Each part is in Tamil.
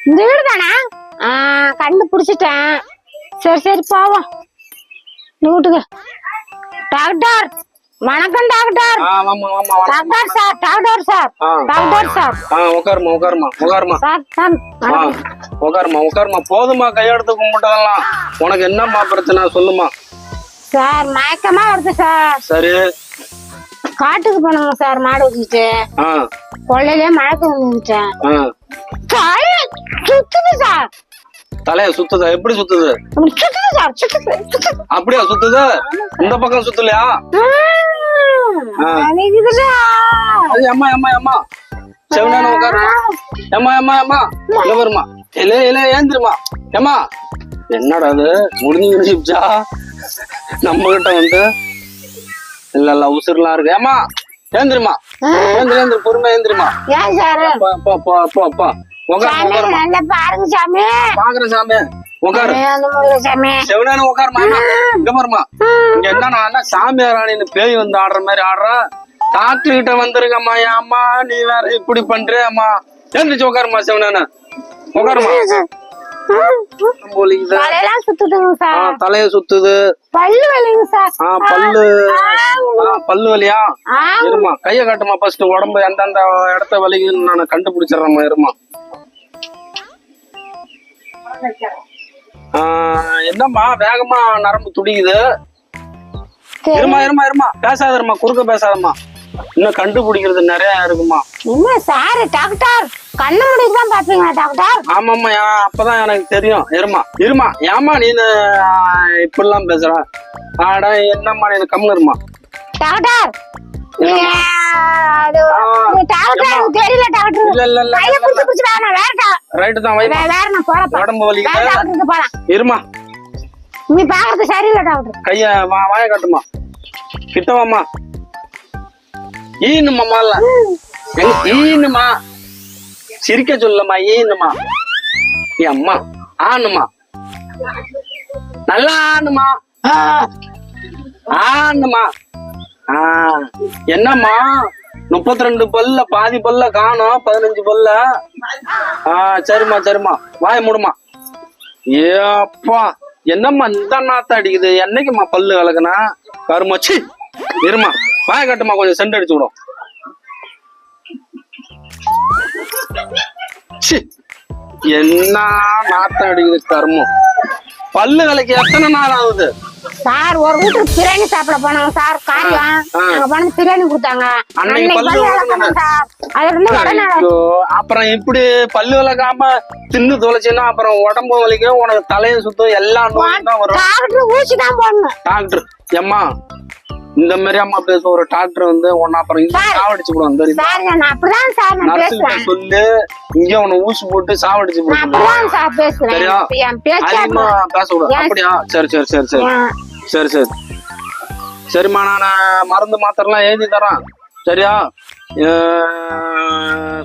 இந்த வீடு தானே? கண்டுபிடிச்சிட்டேன். சரி சரி போவோம் வீட்டுக்கு. டாக்டர் வணக்கம் doctor. Doctor sir, doctor sir, doctor sir. உட்காருமா உட்காருமா உட்காருமா சார் சார் உட்காருமா உட்காருமா. போதுமா கையெடுத்து கும்பிட்டதெல்லாம். உனக்கு என்னம்மா பிரச்சனை சொல்லுமா. சார் மயக்கமா வருது சார். சரி காட்டுக்கு போனோங்க சார் மாடு வச்சுட்டு. கொள்ளையிலே மயக்கம் வந்துட்டேன். தலை சுத்துது சார். தலைய சுத்துதா? எப்படி சுத்துது? சுத்துது சார், சுத்துது சுத்துது. அப்படியா சுத்துது? இந்த பக்கம் சுத்தலையா? வலிக்குது சார். அது அம்மா அம்மா அம்மா செவனான உட்காருமா. ஏமா ஏமா ஏமா இல்ல வருமா. இல்ல இல்ல ஏந்திருமா. ஏமா என்னடா அது முடிஞ்சுச்சா நம்ம கிட்ட வந்து? இல்ல இல்ல உசுர்லாம் இருக்கு. ஏமா ஏந்திருமா. ஏந்திர ஏந்திர பொறுமை ஏந்திருமா. ஏன் சார்? போ போ போ போ உட்காரு. பாருங்க சாமி. பாக்குற சாமி உட்காரு. செவனான உட்காருமா. இங்க பாருமா. இங்க என்ன சாமியார் ராணின்னு பேய் வந்து ஆடுற மாதிரி ஆடுறா. டாக்டர் கிட்ட வந்துருக்கம்மா. அம்மா நீ வேற இப்படி பண்ற. அம்மா எழுந்திரிச்சு உட்காருமா. செவனான உட்காருமா. தலைய சுத்துது. பல்லு வலிங்க சார். பல்லு வலியா? இருமா கைய காட்டுமா. ஃபர்ஸ்ட் உடம்பு எந்தெந்த இடத்த வலிக்குன்னு நான் கண்டுபிடிச்சிடறேம்மா. இருமா. என்னம்மா வேகமா நரம்பு துடிக்குது. இருமா இருமா இருமா பேசாதம்மா. குறுக்க பேசாதம்மா. இன்னும் கண்டுபிடிக்கிறது நிறைய இருக்குமா. என்ன சார் டாக்டர் கண்ணு முடிதான் பாப்பீங்களா டாக்டர்? ஆமாம்மா அப்பதான் எனக்கு தெரியும். இருமா இருமா. ஏமா நீ இப்படிலாம் பேசுற? ஆடா என்னம்மா நீ கம்முன்னு இருமா. டாக்டர் தெரியல டாக்டர். இல்ல இல்ல இல்ல ரைட்டு தான். உடம்பு வலிக்குது. இருமா. நீ பாக்குறது சரியில்லை டாக்டர். கைய வாய காட்டுமா. கிட்டவாமா. ஈனுமா இல்ல ஈனுமா. சிரிக்க சொல்லமா. ஈனுமா. அம்மா ஆனுமா. நல்லா ஆனுமா. ஆனுமா. என்னம்மா 32 பல்ல பாதி பல்ல காணோம். 15 பல்ல. சரிம்மா சரிம்மா வாய மூடுமா. ஏப்பா என்னம்மா இந்த நாத்த அடிக்குது. என்னைக்குமா பல்லு விளக்குனா கருமாச்சு. இருமா வாய கட்டுமா. கொஞ்சம் சென்ட் அடிச்சு விடும். என்ன நாத்தம் அடிக்குது கருமம். பல்லு விளக்கு எத்தனை நாள் ஆகுது சார்? ஒரு வீட்டுக்கு பிரியாணி சாப்பிட போனாங்க சார். காரியம் அங்க போனது பிரியாணி கொடுத்தாங்க. அப்புறம் இப்படி பல்லு விளக்காம தின்னு தொலைச்சுன்னா அப்புறம் உடம்பு வலிக்கும். உனக்கு தலையை சுத்தம் எல்லா நோயும் தான் வரும். டாக்டர் ஊசி தான் போடணும். டாக்டர் எம்மா இந்த மாதிரி அம்மா பேச ஒரு டாக்டர் வந்து உன்ன அப்புறம் சாவடிச்சு போடுவான் தெரியுமா. நர்ஸுகிட்ட சொல்லு இங்க உன்னை ஊசி போட்டு சாவடிச்சு போடுவான். சரியா? அதிகமா பேசக்கூடாது. அப்படியா? சரி சரி சரி சரி சரி சரி சரிம்மா. நான் மருந்து மாத்திரலாம் எழுதி தரேன். சரியா?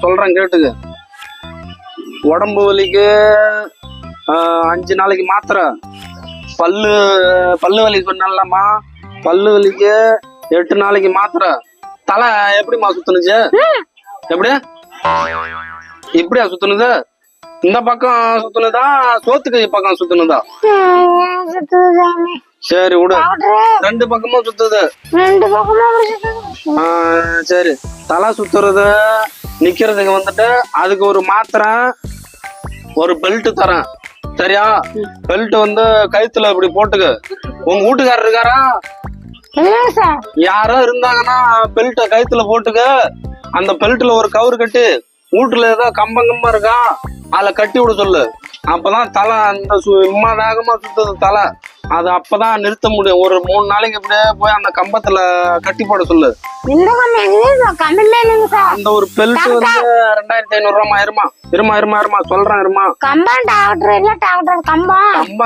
சொல்றேன் கேட்டுக்கு. உடம்பு வலிக்கு 5 நாளைக்கு மாத்திரை. பல்லு வலி சொன்னல்லம்மா. பல்லு வலிக்கு 8 நாளைக்கு மாத்திரை. தலை எப்படிமா சுத்துனுச்சு? எப்படி இப்படியா சுத்துனுது? இந்த பக்கம் சுத்துனதா சோத்துக்கை பக்கம் சுத்துனதா? சரி விடு. 2 பக்கமும் சுத்துது. சரி தலை சுத்துறது நிக்கிறதுக்கு வந்துட்டு அதுக்கு ஒரு மாத்திரை ஒரு பெல்ட் தரேன். சரியா? பெல்ட் வந்து கழுத்துல இப்படி போட்டுக்கு. உங்க வீட்டுக்காரர் இருக்காரா? யாரோ இருந்தாங்கன்னா பெல்ட்ட கழுத்துல போட்டுக்க. அந்த பெல்ட்ல ஒரு கவுரு கட்டி வீட்டுல ஏதோ கம்பம் இருக்கா அதுல கட்டி விட சொல்லு. அப்பதான் தலை அந்த சும்மா வேகமா சுத்துது தலை. அது அப்பதான் நிறுத்த முடியும். ஒரு 3 நாளைக்கு இப்படியே போய் அந்த கம்பத்துல கட்டி போட சொல்லு. அந்த ஒரு பெல்ட் வந்து 2500 ரூபாய். இருமா இருமா இருமா இருமா சொல்றேன். இருமா கம்பம்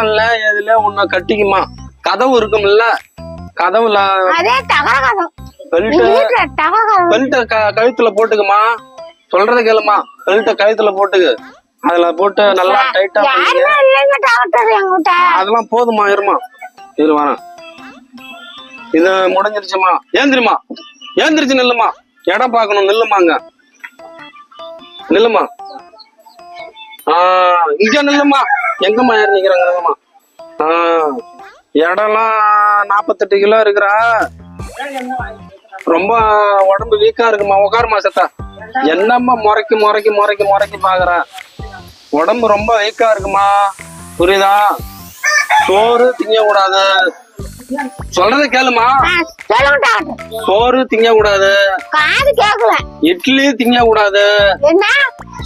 இல்ல எதுல உன்ன கட்டிக்குமா. கதவு இருக்கும்ல கதவுல பெல்ட்ட கழுத்துல போட்டுக்குமா. சொல்றத கேளுமா. பெல்ட்ட கழுத்துல போட்டுக்கு. அதுல போட்டு நல்லா டைட்டா அதெல்லாம் போதுமா. இருமா இரு வரேன். இது முடிஞ்சிருச்சுமா. ஏந்திரிமா. ஏந்திரிச்சு நில்லுமா. இடம் பாக்கணும். நில்லுமாங்க நில்லுமா. இங்க நில்லுமா. எங்கம்மா ஏறி நிக்கிறாங்கம்மா? இடம்லாம் 48 கிலோ இருக்கிறா. ரொம்ப உடம்பு வீக்கா இருக்குமா. உட்காருமா சத்தா. என்னம்மா முறைக்கு பாக்குற? உடம்பு ரொம்ப வீக்கா இருக்குமா, புரியுதா? சோறு திங்க கூடாது. சொல்றத கேளுமா. சோறு திங்க கூடாது. இட்லி திங்க கூடாது.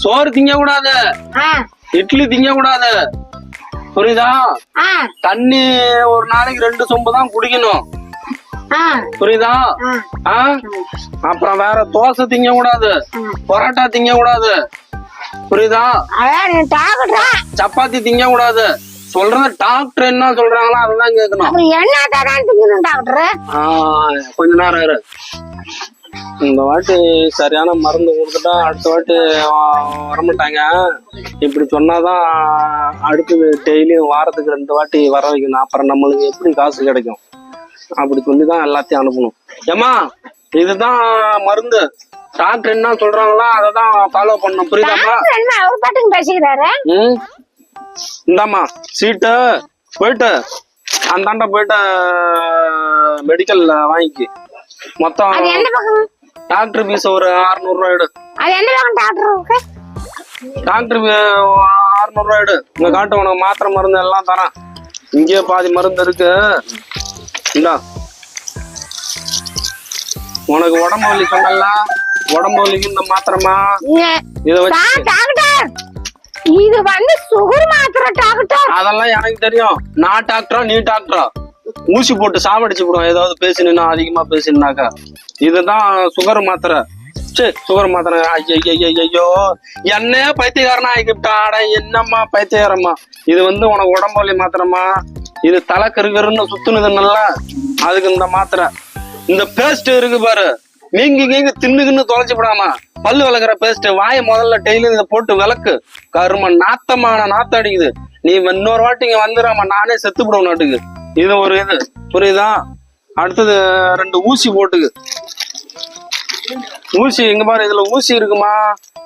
சோறு திங்க கூடாது. இட்லி திங்க கூடாது, புரியுதா? தண்ணி ஒரு நாளைக்கு 2 சொம்பு தான் குடிக்கணும், புரியுதா? அப்புறம் வேற தோசை திங்க கூடாது, பரோட்டா திங்க கூடாது, புரியுதா? சப்பாத்தி திங்க கூடாது. சொல்றது டாக்டர் என்ன சொல்றாங்களோ அதுதான் கேட்கணும். கொஞ்ச நேரம் இரு. இந்த வாட்டி சரியான மருந்து கொடுத்துட்டா அடுத்த வாட்டி வரமாட்டாங்க. இப்படி சொன்னாதான் அடுத்தது டெய்லியும் வாரத்துக்கு 2 வாட்டி வர வைக்கணும். அப்புறம் நம்மளுக்கு எப்படி காசு கிடைக்கும்? அப்படி சொல்லிதான் எல்லாத்தையும் அனுப்பணும். ஏமா, இதுதான் மருந்து. டாக்டர் என்ன சொல்றாங்களோ அததான் ஃபாலோ பண்ணணும், புரியுதாமா? இந்தாமா சீட்டு. போயிட்டு அந்தாண்ட போயிட்டு மெடிக்கல்ல வாங்கிக்கு. மொத்தம் டாக்டர் பீஸ் ஒரு 600 ரூபாய் எடு. டாக்டர் 600 ரூபாய் எடு. இங்க காட்டு, உனக்கு மாத்திரை மருந்து எல்லாம் தரேன். இங்கே பாதி மருந்து இருக்கு. இந்தா, உனக்கு உடம்பு வலி சொன்னல, உடம்பு வலிக்கு இந்த மாத்திரமா இத வச்சு. இது வந்து சுகர் மாத்திரை டாக்டர். அதெல்லாம் எனக்கு தெரியும். நான் டாக்டரா நீ டாக்டரா? ஊசி போட்டு சாவடிச்சு போடுவோம் ஏதாவது பேசினா, அதிகமா பேசினாக்கா. இதுதான் சுகர் மாத்திரை. சரி, சுகர் மாத்திரை. ஐயோ, என்னைய பைத்தியக்காரனா ஆகிட்டாடா. என்னம்மா பைத்தியக்காரம்மா? இது வந்து உனக்கு உடம்பு வலி மாத்திரமா. இது தலை கருகருன்னு சுத்துனதுனால அதுக்கு இந்த மாத்திரை. இந்த பேஸ்ட் இருக்கு பாரு, நீங்க தின்னுக்குன்னு தொலைச்சு விடாமா. பல்லு விளக்குற பேஸ்ட் வாய முதல்ல டெய்லி இதை போட்டு விளக்கு. கரும நாத்தமான நாத்தம் அடிக்குது. நீ இன்னொரு வாட்டி இங்க வந்துடாம நானே செத்து விடுவோம் நாட்டுக்கு. இது ஒரு இது, புரியுதா? அடுத்தது 2 ஊசி போட்டுக்கு. ஊசி இங்க பாரு, இதுல ஊசி இருக்குமா,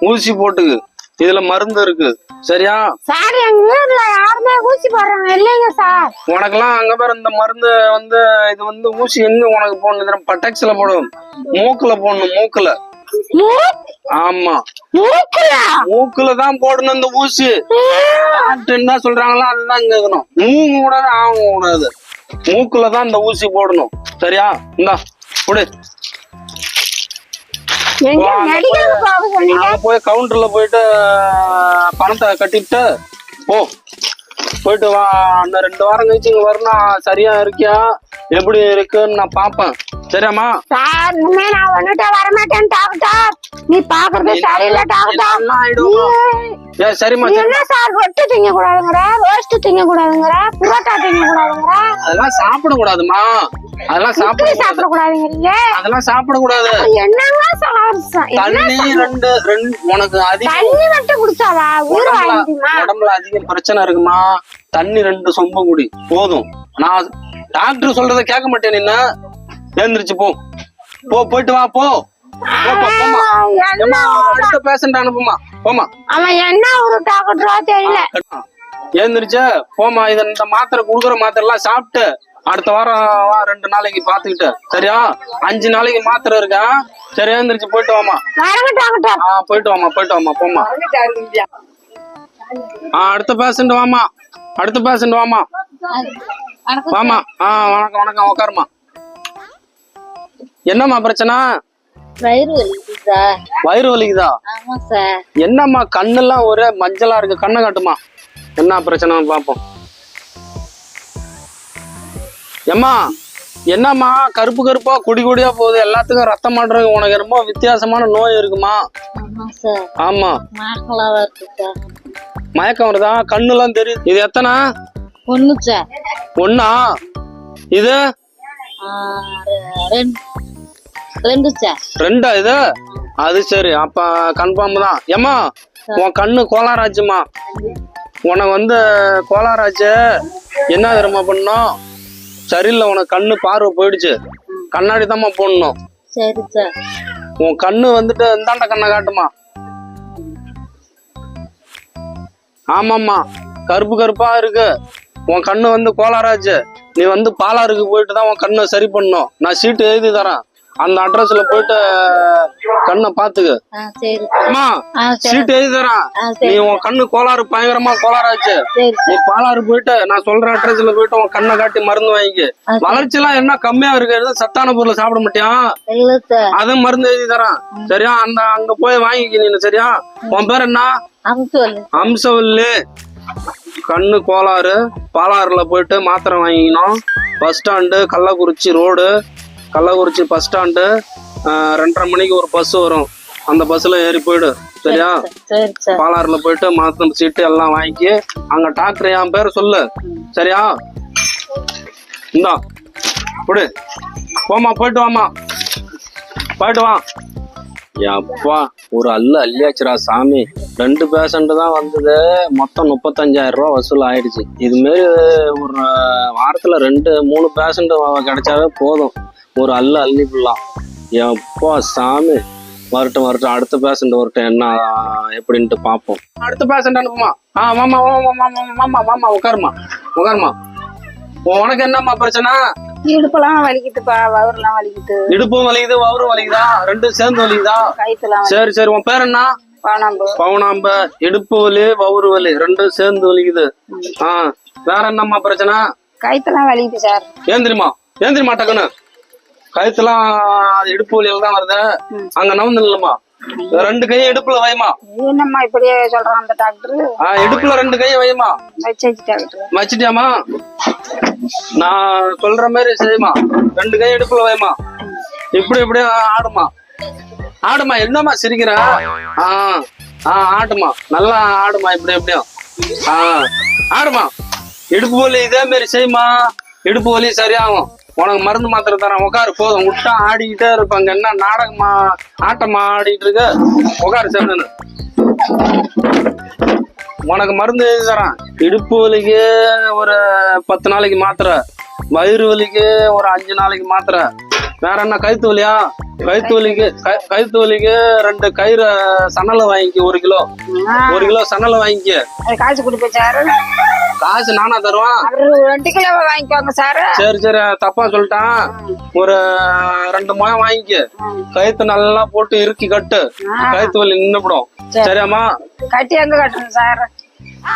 ஊசி போட்டுக்கு. இதுல மருந்து இருக்கு, சரியா? சார், எங்க வீட்ல யாருமே ஊசி போடுறாங்க இல்லைங்க சார். உனக்கெல்லாம் அங்க பாரு இந்த மருந்து வந்து, இது வந்து ஊசி எங்க உனக்கு போடணும்? பட்டெக்ஸ்ல போடும், மூக்குல போடணும். மூக்குல. ஆமா, மூக்குல தான் போடணும் இந்த ஊசி. டாக்டர் என்ன சொல்றாங்களோ அதுதான் கேட்கணும். மூங்க கூடாது, ஆங்க கூடாது. மூக்குல தான் இந்த ஊசி போடணும், சரியா? இந்தா குடு. போய் கவுண்டர்ல போயிட்டு பணத்தை கட்டிட்டு போ. போயிட்டு வா. அந்த 2 வாரம் கழிச்சு இங்க வரணும். சரியா இருக்கியா, எப்படி இருக்குன்னு நான் பாப்பேன், சரியாமா? சார், இனிமே நான் வந்துட்டு வரமாட்டேன் டாக்டர். நீ பாக்குறது சரியில்லை டாக்டர். சரிம்மா. என்ன சார், வெட்டு திங்க கூடாதுங்கிற, ரோஸ்ட் திங்க கூடாதுங்கிற, புரோட்டா திங்க கூடாதுங்கிற. அதெல்லாம் சாப்பிட கூடாதுமா. அதெல்லாம் சாப்பிட கூடாதுங்கிறீங்க. அதெல்லாம் சாப்பிட கூடாது. என்னங்க சார், தண்ணி 2 உனக்கு அதிகம். தண்ணி மட்டும் குடிச்சாவா உடம்புல அதிக பிரச்சனை இருக்குமா? தண்ணி 2 சொம்பு குடி போதும். நான் டாக்டர் சொல்றத கேட்க மாட்டேன். என்ன எழுந்திருச்சு போ. போயிட்டு வா. போ. அடுத்த பேஷண்ட் அனுப்புமா. போமா. அவன் என்ன ஒரு டாக்டரோ தெரியல. எழுந்திருச்ச போமா. இந்த மாத்திரை குடுக்குற மாத்திரை எல்லாம் சாப்பிட்டு அடுத்த வாரம் 2 நாளைக்கு பாத்துக்கிட்டு, சரியா? 5 நாளைக்கு மாத்திரை இருக்கா, சரி? எழுந்திருச்சு போயிட்டு வாமா. போயிட்டு வாமா. போமா. அடுத்த பேஷண்ட் வாமா. வாமா. வணக்கம். உட்காருமா. என்னம்மா பிரச்சனை? வயிறு வலிக்குதா? என்னம்மா கண்ணெல்லாம் ஒரே மஞ்சளா இருக்கு, கண்ணை காட்டுமா. என்ன பிரச்சனை பாப்போம். ஏம்மா, என்னம்மா கருப்பு கருப்பா குடியா போகுது, எல்லாத்துக்கும் ரத்தம் மாட்டுறது. உனக்கு ரொம்ப வித்தியாசமான நோய் இருக்குமா? ஆமா, மயக்கம் வருதா? கண்ணுலாம் தெரியுது. இது எத்தனை? 1 இது 2 இது? அது சரி, அப்ப கன்ஃபார்ம் தான். ஏம்மா, உன் கண்ணு கோளாராச்சுமா. உனக்கு வந்து கோளாராச்சு. என்ன தெரியுமா பண்ணும்? சரியில்லை, உனக்கு கண்ணு பார்வை போயிடுச்சு. கண்ணாடி தான்மா போடணும். உன் கண்ணு வந்துட்டு இந்தாண்ட கண்ணை காட்டுமா. ஆமாம்மா, கருப்பு கருப்பா இருக்கு. உன் கண்ணு வந்து கோளாராச்சு. நீ வந்து பாலாருக்கு போயிட்டு தான் உன் கண்ணை சரி பண்ணும். நான் சீட்டு எழுதி தரேன். அந்த அட்ரஸ்ல போயிட்டு கண்ணை பாத்துக்க. அம்மா, சீட்டு எழுதி தரேன். நீ உன் கண்ணு கோளாறு பயங்கரமா கோளாராச்சு. நீ பாலாறு போயிட்டு நான் சொல்ற அட்ரஸ்ல போயிட்டு உன் கண்ணை காட்டி மருந்து வாங்கி. வளர்ச்சி எல்லாம் என்ன கம்மியா இருக்கு, சத்தான பொருளை சாப்பிட மாட்டியா? அதுவும் மருந்து எழுதி தரேன். சரியா? அங்க போய் வாங்கிக்க நீ. சரியா? உன் பேர் என்ன? அம்சவல்லி. கண்ணு கோளாறு, பாலாறுல போயிட்டு மாத்திரை வாங்கிக்கணும். Bus stand Kallakurichi road, Kallakurichi bus stand. 2:30 மணிக்கு ஒரு பஸ் வரும். அந்த பஸ்ல ஏறி போயிடு. சரியா? பாலாறுல போயிட்டு மாத்திரை சீட்டு எல்லாம் வாங்கி அங்க டாக்டர் என் பேரை சொல்லு. சரியா? இந்தா விடு. போமா, போயிட்டு வாமா, போயிட்டு வா. அப்பா, ஒரு அள்ளியாச்சுரா சாமி. 2 பேஷண்ட் தான் வந்தது. மொத்தம் 35,000 ரூபா வசூல் ஆயிடுச்சு. இது மாரி ஒரு வாரத்துல 2-3 பேஷண்ட் கிடைச்சாவே போதும். ஒரு அள்ளிக்கலாம். எப்பா சாமி, வரட்டும் அடுத்த பேஷண்ட் வரட்டும், என்ன எப்படின்ட்டு பார்ப்போம். அடுத்த பேஷண்ட் அனுப்புமா. மாமா மாமா மாமா உட்காருமா, உட்காருமா. உனக்கு என்னம்மா பிரச்சனை? இடுப்புலாம் வலிக்குதுப்பா, வவுறுலாம் வலிக்குது. இடுப்பும் வலிக்குது, வவுறும் வலிக்குதா? 2 சேர்ந்து வலிக்குதா? சரி சரி. உன் பேர் என்ன? பவுனாம்பு. இடுப்பு வலி, வவுறு வலி 2 சேர்ந்து வலிக்குது. வேற என்னம்மா பிரச்சனை? கைத்தெல்லாம் வலிக்குது சார். ஏந்திரிமா, ஏந்திரிமா டக்குன்னு. கைத்தெல்லாம் இடுப்பு வலியில தான் வருது. அங்க நவுந்து இல்லம்மா. 2 கையும் இடுப்புல வைமா. என்னம்மா இப்படியே சொல்றான் அந்த டாக்டர்? இடுப்புல 2 கையும் வைமா. வச்சிட்டியாமா? நான் சொல்ற மாதிரி செய்யுமா. 2 கையும் இடுப்புல வைமா. இப்படி இப்படியே ஆடுமா, ஆடுமா. என்னம்மா சிரிக்கிற? ஆடுமா, நல்லா ஆடுமா. இப்படி எப்படியும் ஆடுமா. இடுப்பு வலி இதே மாதிரி செய்யுமா. இடுப்பு வலி சரியாகும். உனக்கு மருந்து மாத்திரை தரேன். உட்காரு. போதும், விட்டா ஆடிக்கிட்டே இருப்பாங்க. என்ன நாடகமா ஆட்டமா ஆடிட்டு இருக்க? உட்காரு சேர்ந்து. உனக்கு மருந்து எழுதி தரேன். இடுப்பு வலிக்கு ஒரு 10 நாளைக்கு மாத்திரை, வயிறு வலிக்கு ஒரு 5 நாளைக்கு மாத்திரை. வேற என்ன? கழுத்து வலியா? கழுத்து வலிக்கு 2 கயிறு சணலை வாங்கிக்க. 1 கிலோ சணலை வாங்கிக்க. காசு கொடுப்பாரு. காசு நானா தருவேன். 2 கிலோ வாங்கிக்கோங்க சார். சரி சரி, தப்பா சொல்லிட்டான். ஒரு 2 முழம் வாங்கிக்க. கழுத்து நல்லா போட்டு இறுக்கி கட்டு. கழுத்து வலி நின்னுப்படும். சரியாமா? கட்டி எங்க கட்டணும் சார்?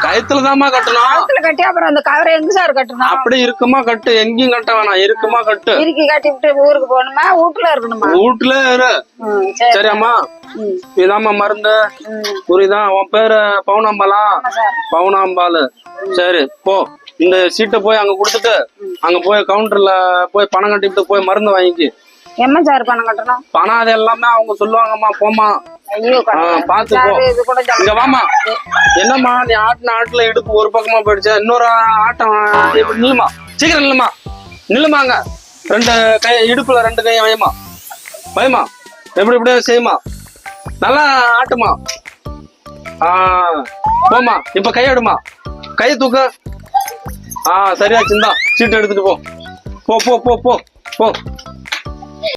கழுத்துலதாம்மா கட்டணும். கட்டி அப்புறம் அந்த கவரை எங்க சார் கட்டணும்? அப்படி இருக்குமா கட்டு. எங்கேயும் கட்ட வேணாம், இருக்குமா கட்டு. இறுக்கி கட்டி விட்டு ஊருக்கு போகணுமா? வீட்டுல இருக்கணுமா? வீட்டுல இரு. சரியாமா? இதாம்மா மருந்து. புரியுதா? உன் பேரு பவுனாம்பாலா? பவுனாம்பாலு. சரி, போ. இந்த சீட்டை போய் அங்க கொடுத்துட்டு அங்க போய் கவுண்டர்ல போய் பணம் கட்டிட்டு போய் மருந்து வாங்கிக்கு. என்ன சார் பணம் கட்டணும்? பணம் அது எல்லாமே அவங்க சொல்லுவாங்கம்மா. போமா, பாத்து போ. இங்க வாமா. என்னம்மா நீ ஆட்டுல இடுப்பு ஒரு பக்கமா போயிடுச்சு. இன்னொரு ஆட்டம். நில்லுமா, சீக்கிரம் நில்லுமா, நில்லுமாங்க. 2 கை இடுப்புல 2 கையும் வைமா, வைமா. எப்படி இப்படியே செய்யுமா. நல்லா ஆட்டுமா. போமா. இப்ப கையெடுமா, கையை தூக்க. சரியா சிந்தா. சீட்டு எடுத்துட்டு போ, போ போ போ போ போ.